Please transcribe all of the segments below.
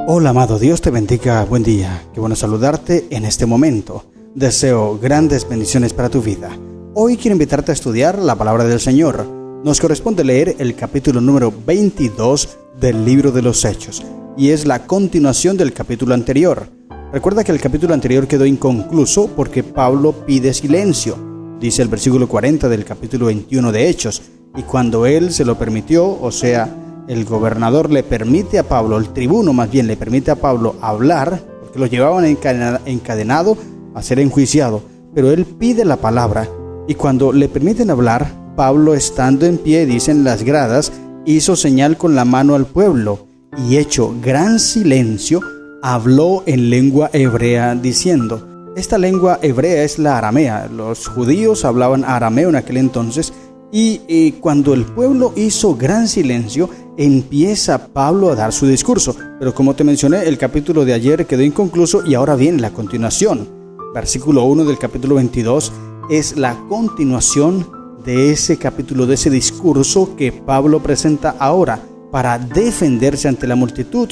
Hola amado, Dios te bendiga, buen día, qué bueno saludarte en este momento. Deseo grandes bendiciones para tu vida. Hoy quiero invitarte a estudiar la palabra del Señor. Nos corresponde leer el capítulo número 22 del libro de los Hechos, y es la continuación del capítulo anterior. Recuerda que el capítulo anterior quedó inconcluso porque Pablo pide silencio, dice el versículo 40 del capítulo 21 de Hechos, y cuando él se lo permitió, o sea, el gobernador le permite a Pablo, el tribuno más bien le permite a Pablo hablar, porque lo llevaban encadenado a ser enjuiciado, pero él pide la palabra, y cuando le permiten hablar, Pablo, estando en pie, dicen las gradas, hizo señal con la mano al pueblo, y hecho gran silencio, habló en lengua hebrea diciendo. Esta lengua hebrea es la aramea. Los judíos hablaban arameo en aquel entonces, y cuando el pueblo hizo gran silencio, empieza Pablo a dar su discurso. Pero como te mencioné, el capítulo de ayer quedó inconcluso y ahora viene la continuación. Versículo 1 del capítulo 22 es la continuación de ese capítulo, de ese discurso que Pablo presenta ahora para defenderse ante la multitud.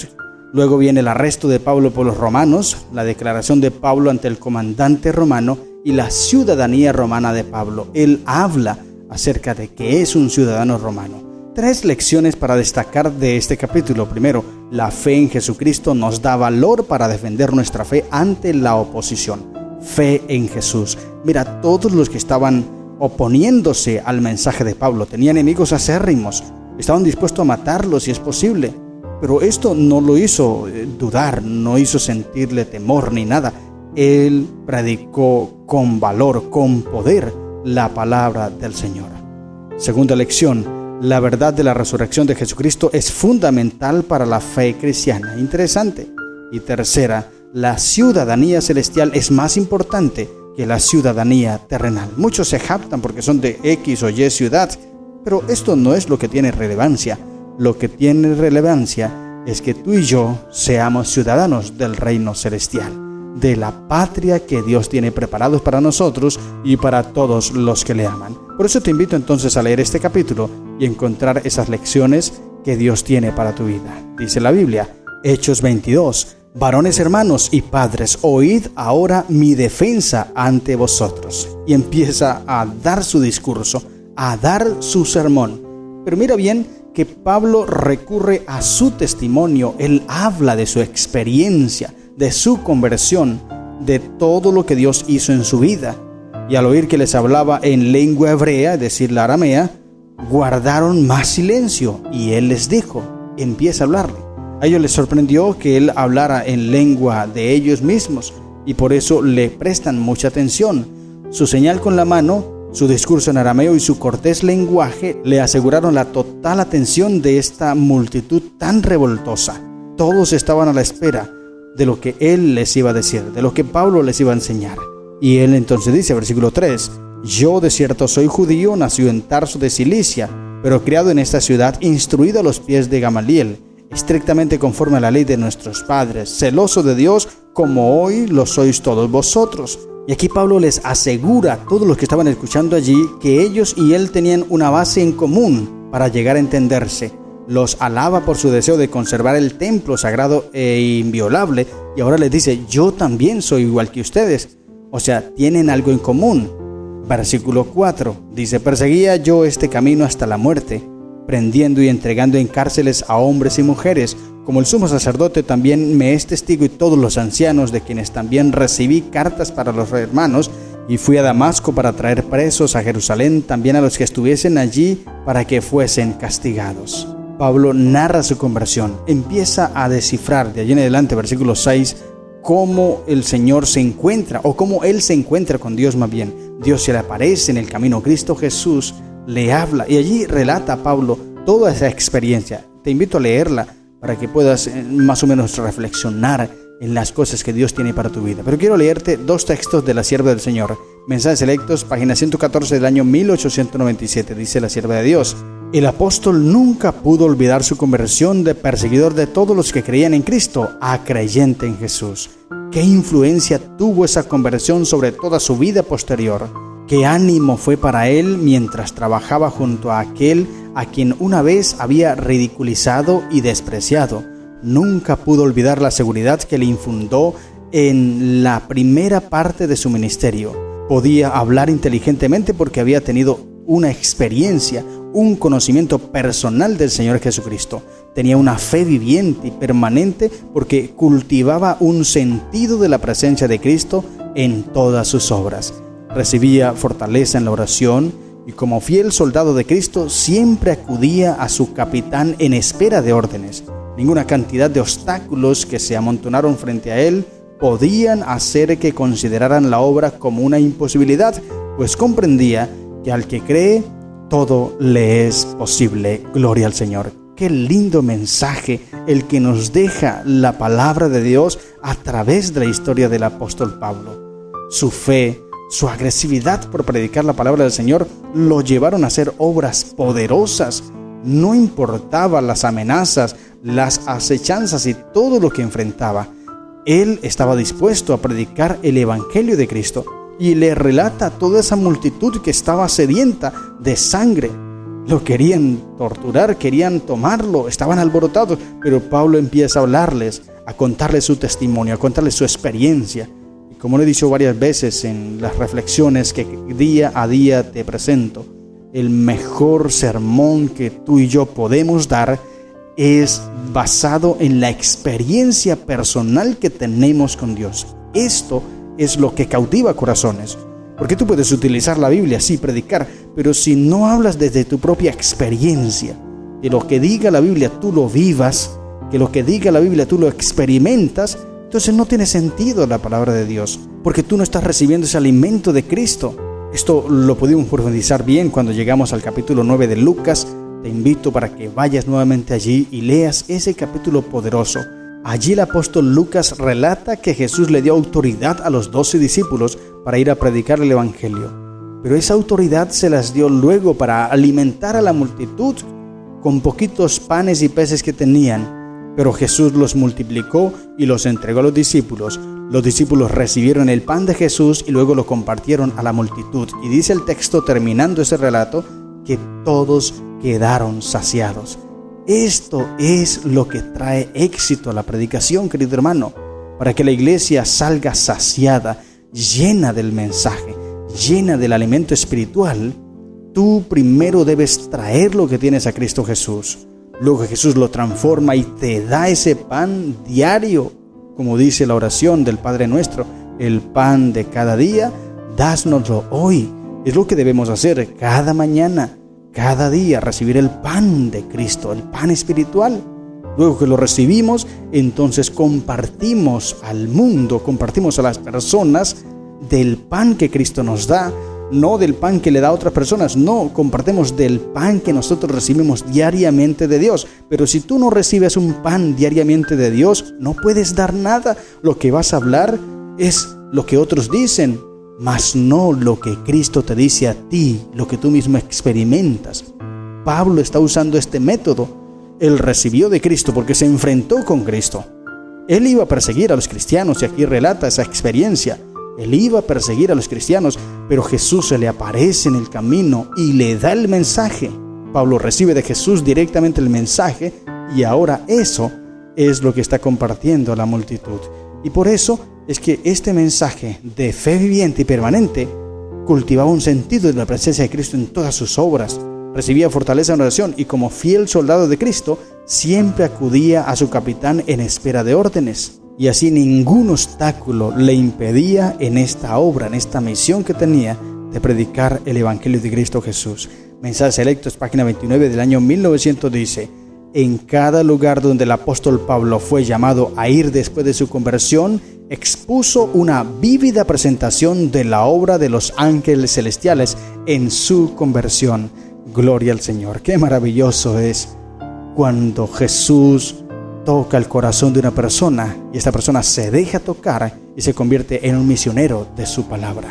Luego viene el arresto de Pablo por los romanos, la declaración de Pablo ante el comandante romano y la ciudadanía romana de Pablo. Él habla acerca de que es un ciudadano romano. 3 lecciones para destacar de este capítulo. Primero, la fe en Jesucristo nos da valor para defender nuestra fe ante la oposición. Fe en Jesús. Mira, todos los que estaban oponiéndose al mensaje de Pablo tenían enemigos acérrimos, estaban dispuestos a matarlo si es posible, pero esto no lo hizo dudar, no hizo sentirle temor ni nada. Él predicó con valor, con poder, la palabra del Señor. Segunda lección, la verdad de la resurrección de Jesucristo es fundamental para la fe cristiana. Interesante. Y tercera, la ciudadanía celestial es más importante que la ciudadanía terrenal. Muchos se jactan porque son de X o Y ciudad, pero esto no es lo que tiene relevancia. Lo que tiene relevancia es que tú y yo seamos ciudadanos del reino celestial, de la patria que Dios tiene preparados para nosotros y para todos los que le aman. Por eso te invito entonces a leer este capítulo y encontrar esas lecciones que Dios tiene para tu vida. Dice la Biblia, Hechos 22, varones hermanos y padres, oíd ahora mi defensa ante vosotros. Y empieza a dar su discurso, a dar su sermón. Pero mira bien que Pablo recurre a su testimonio, él habla de su experiencia, de su conversión, de todo lo que Dios hizo en su vida. Y al oír que les hablaba en lengua hebrea, es decir, la aramea, guardaron más silencio. Y él les dijo, empieza a hablarle. A ellos les sorprendió que él hablara en lengua de ellos mismos, y por eso le prestan mucha atención. Su señal con la mano, su discurso en arameo y su cortés lenguaje le aseguraron la total atención de esta multitud tan revoltosa. Todos estaban a la espera de lo que él les iba a decir, de lo que Pablo les iba a enseñar. Y él entonces dice, versículo 3, yo de cierto soy judío, nacido en Tarso de Cilicia, pero criado en esta ciudad, instruido a los pies de Gamaliel, estrictamente conforme a la ley de nuestros padres, celoso de Dios, como hoy lo sois todos vosotros. Y aquí Pablo les asegura a todos los que estaban escuchando allí que ellos y él tenían una base en común para llegar a entenderse. Los alaba por su deseo de conservar el templo sagrado e inviolable, y ahora les dice, yo también soy igual que ustedes. O sea, tienen algo en común. Versículo 4 dice, perseguía yo este camino hasta la muerte, prendiendo y entregando en cárceles a hombres y mujeres, como el sumo sacerdote también me es testigo y todos los ancianos, de quienes también recibí cartas para los hermanos, y fui a Damasco para traer presos a Jerusalén también a los que estuviesen allí para que fuesen castigados. Pablo narra su conversión, empieza a descifrar de allí en adelante, versículo 6, cómo el Señor se encuentra, o cómo él se encuentra con Dios más bien. Dios se le aparece en el camino, Cristo Jesús le habla, y allí relata a Pablo toda esa experiencia. Te invito a leerla para que puedas más o menos reflexionar en las cosas que Dios tiene para tu vida. Pero quiero leerte 2 textos de la sierva del Señor. Mensajes selectos, página 114 del año 1897, dice la sierva de Dios. El apóstol nunca pudo olvidar su conversión de perseguidor de todos los que creían en Cristo a creyente en Jesús. ¿Qué influencia tuvo esa conversión sobre toda su vida posterior? ¿Qué ánimo fue para él mientras trabajaba junto a aquel a quien una vez había ridiculizado y despreciado? nunca pudo olvidar la seguridad que le infundó en la primera parte de su ministerio. Podía hablar inteligentemente porque había tenido una experiencia, un conocimiento personal del Señor Jesucristo. Tenía una fe viviente y permanente porque cultivaba un sentido de la presencia de Cristo en todas sus obras. Recibía fortaleza en la oración y como fiel soldado de Cristo siempre acudía a su capitán en espera de órdenes. Ninguna cantidad de obstáculos que se amontonaron frente a él podían hacer que consideraran la obra como una imposibilidad, pues comprendía que al que cree, todo le es posible. Gloria al Señor. Qué lindo mensaje el que nos deja la palabra de Dios a través de la historia del apóstol Pablo. Su fe, su agresividad por predicar la palabra del Señor lo llevaron a hacer obras poderosas. No importaba las amenazas, las acechanzas y todo lo que enfrentaba. Él estaba dispuesto a predicar el Evangelio de Cristo y le relata a toda esa multitud que estaba sedienta de sangre. Lo querían torturar, querían tomarlo, estaban alborotados, pero Pablo empieza a hablarles, a contarles su testimonio, a contarles su experiencia. Y como lo he dicho varias veces en las reflexiones que día a día te presento, el mejor sermón que tú y yo podemos dar es basado en la experiencia personal que tenemos con Dios. Esto es lo que cautiva corazones. Porque tú puedes utilizar la Biblia, sí, predicar, pero si no hablas desde tu propia experiencia, que lo que diga la Biblia tú lo vivas, que lo que diga la Biblia tú lo experimentas, entonces no tiene sentido la palabra de Dios, porque tú no estás recibiendo ese alimento de Cristo. Esto lo pudimos profundizar bien cuando llegamos al capítulo 9 de Lucas. Te invito para que vayas nuevamente allí y leas ese capítulo poderoso. Allí el apóstol Lucas relata que Jesús le dio autoridad a los 12 discípulos para ir a predicar el Evangelio. Pero esa autoridad se las dio luego para alimentar a la multitud con poquitos panes y peces que tenían. Pero Jesús los multiplicó y los entregó a los discípulos. Los discípulos recibieron el pan de Jesús y luego lo compartieron a la multitud. Y dice el texto, terminando ese relato, que todos quedaron saciados. Esto es lo que trae éxito a la predicación, querido hermano, para que la iglesia salga saciada, llena del mensaje, llena del alimento espiritual. Tú primero debes traer lo que tienes a Cristo Jesús. Luego Jesús lo transforma y te da ese pan diario, como dice la oración del Padre Nuestro, el pan de cada día, dásnoslo hoy. Es lo que debemos hacer cada mañana. Cada día recibir el pan de Cristo, el pan espiritual. Luego que lo recibimos, entonces compartimos al mundo, compartimos a las personas del pan que Cristo nos da, no del pan que le da a otras personas, no, compartimos del pan que nosotros recibimos diariamente de Dios. Pero si tú no recibes un pan diariamente de Dios, no puedes dar nada. Lo que vas a hablar es lo que otros dicen, mas no lo que Cristo te dice a ti, lo que tú mismo experimentas. Pablo está usando este método. Él recibió de Cristo porque se enfrentó con Cristo. Él iba a perseguir a los cristianos y aquí relata esa experiencia. Él iba a perseguir a los cristianos, pero Jesús se le aparece en el camino y le da el mensaje. Pablo recibe de Jesús directamente el mensaje y ahora eso es lo que está compartiendo a la multitud. Y por eso es que este mensaje de fe viviente y permanente cultivaba un sentido de la presencia de Cristo en todas sus obras. Recibía fortaleza en oración y como fiel soldado de Cristo siempre acudía a su capitán en espera de órdenes. Y así ningún obstáculo le impedía en esta obra, en esta misión que tenía de predicar el Evangelio de Cristo Jesús. Mensajes Selectos, página 29 del año 1900 dice: en cada lugar donde el apóstol Pablo fue llamado a ir después de su conversión, expuso una vívida presentación de la obra de los ángeles celestiales en su conversión. Gloria al Señor. Qué maravilloso es cuando Jesús toca el corazón de una persona y esta persona se deja tocar y se convierte en un misionero de su palabra.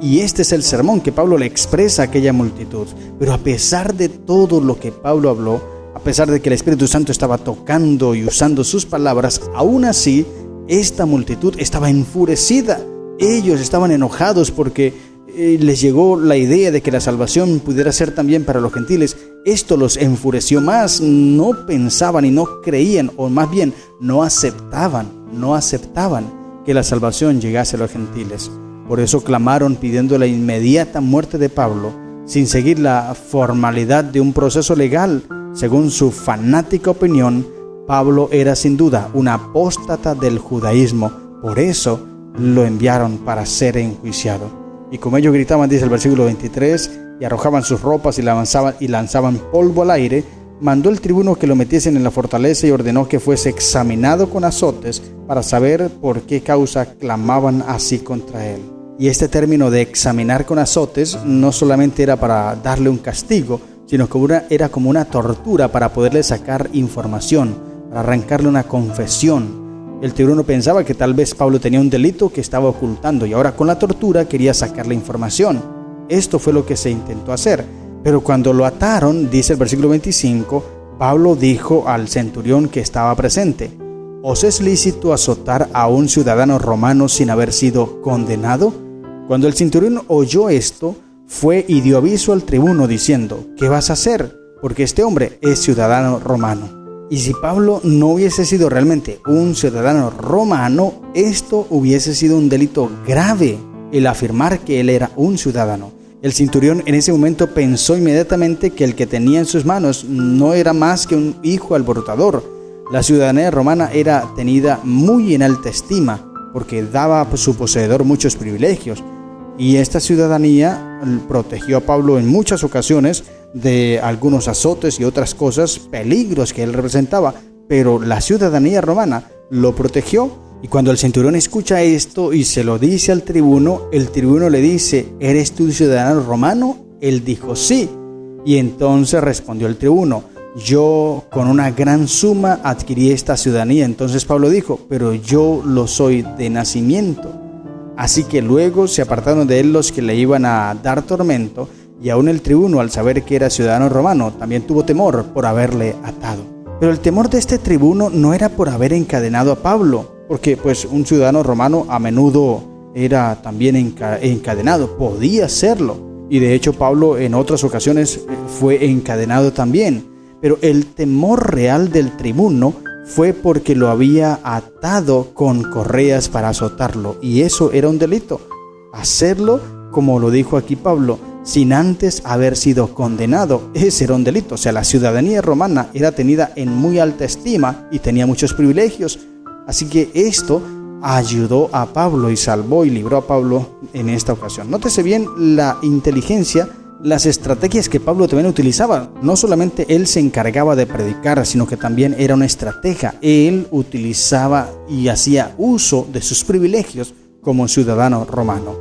Y este es el sermón que Pablo le expresa a aquella multitud. Pero a pesar de todo lo que Pablo habló, a pesar de que el Espíritu Santo estaba tocando y usando sus palabras, aún así, esta multitud estaba enfurecida. Ellos estaban enojados porque les llegó la idea de que la salvación pudiera ser también para los gentiles. Esto los enfureció más, no pensaban y no creían, o más bien no aceptaban que la salvación llegase a los gentiles. Por eso clamaron pidiendo la inmediata muerte de Pablo, sin seguir la formalidad de un proceso legal. Según su fanática opinión, Pablo era sin duda un apóstata del judaísmo, por eso lo enviaron para ser enjuiciado. Y como ellos gritaban, dice el versículo 23, y arrojaban sus ropas y lanzaban polvo al aire, mandó el tribuno que lo metiesen en la fortaleza y ordenó que fuese examinado con azotes para saber por qué causa clamaban así contra él. Y este término de examinar con azotes no solamente era para darle un castigo, sino que era como una tortura para poderle sacar información, para arrancarle una confesión. El tribuno pensaba que tal vez Pablo tenía un delito que estaba ocultando y ahora con la tortura quería sacarle información. Esto fue lo que se intentó hacer. Pero cuando lo ataron, dice el versículo 25, Pablo dijo al centurión que estaba presente: ¿os es lícito azotar a un ciudadano romano sin haber sido condenado? Cuando el centurión oyó esto, fue y dio aviso al tribuno diciendo: ¿qué vas a hacer? Porque este hombre es ciudadano romano. Y si Pablo no hubiese sido realmente un ciudadano romano, esto hubiese sido un delito grave, el afirmar que él era un ciudadano. El centurión en ese momento pensó inmediatamente que el que tenía en sus manos no era más que un hijo alborotador. La ciudadanía romana era tenida muy en alta estima, porque daba a su poseedor muchos privilegios. Y esta ciudadanía protegió a Pablo en muchas ocasiones de algunos azotes y otras cosas, peligros que él representaba, pero la ciudadanía romana lo protegió. Y cuando el centurión escucha esto y se lo dice al tribuno, el tribuno le dice: ¿eres tú ciudadano romano? Él dijo: sí. Y entonces respondió el tribuno: yo con una gran suma adquirí esta ciudadanía. Entonces Pablo dijo: pero yo lo soy de nacimiento. Así que luego se apartaron de él los que le iban a dar tormento, y aún el tribuno, al saber que era ciudadano romano, también tuvo temor por haberle atado. Pero el temor de este tribuno no era por haber encadenado a Pablo, porque pues un ciudadano romano a menudo era también encadenado, podía serlo. Y de hecho Pablo en otras ocasiones fue encadenado también. Pero el temor real del tribuno fue porque lo había atado con correas para azotarlo, y eso era un delito. Hacerlo, como lo dijo aquí Pablo, sin antes haber sido condenado, ese era un delito. O sea, la ciudadanía romana era tenida en muy alta estima y tenía muchos privilegios. Así que esto ayudó a Pablo y salvó y libró a Pablo en esta ocasión. Nótese bien la inteligencia, las estrategias que Pablo también utilizaba. No solamente él se encargaba de predicar, sino que también era un estratega. Él utilizaba y hacía uso de sus privilegios como ciudadano romano.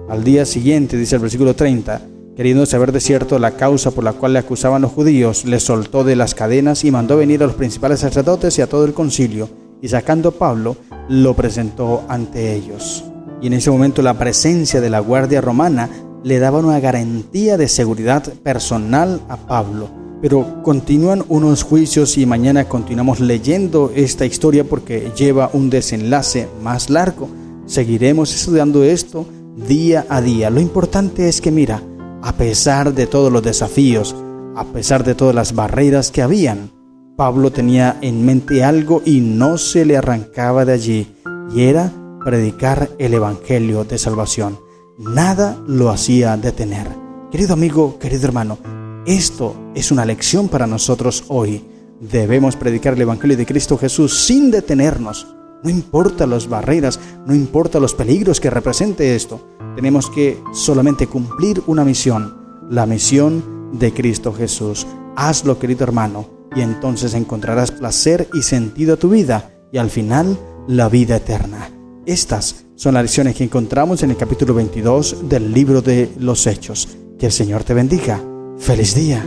Al día siguiente, dice el versículo 30, queriendo saber de cierto la causa por la cual le acusaban los judíos, le soltó de las cadenas y mandó venir a los principales sacerdotes y a todo el concilio, y sacando a Pablo, lo presentó ante ellos. Y en ese momento la presencia de la guardia romana le daba una garantía de seguridad personal a Pablo. Pero continúan unos juicios y mañana continuamos leyendo esta historia porque lleva un desenlace más largo. Seguiremos estudiando esto día a día. Lo importante es que mira, a pesar de todos los desafíos, a pesar de todas las barreras que habían, Pablo tenía en mente algo y no se le arrancaba de allí, y era predicar el evangelio de salvación. Nada lo hacía detener. Querido amigo, querido hermano, esto es una lección para nosotros hoy. Debemos predicar el evangelio de Cristo Jesús sin detenernos. No importa las barreras, no importa los peligros que represente esto. Tenemos que solamente cumplir una misión, la misión de Cristo Jesús. Hazlo, querido hermano, y entonces encontrarás placer y sentido a tu vida, y al final, la vida eterna. Estas son las lecciones que encontramos en el capítulo 22 del libro de los Hechos. Que el Señor te bendiga. ¡Feliz día!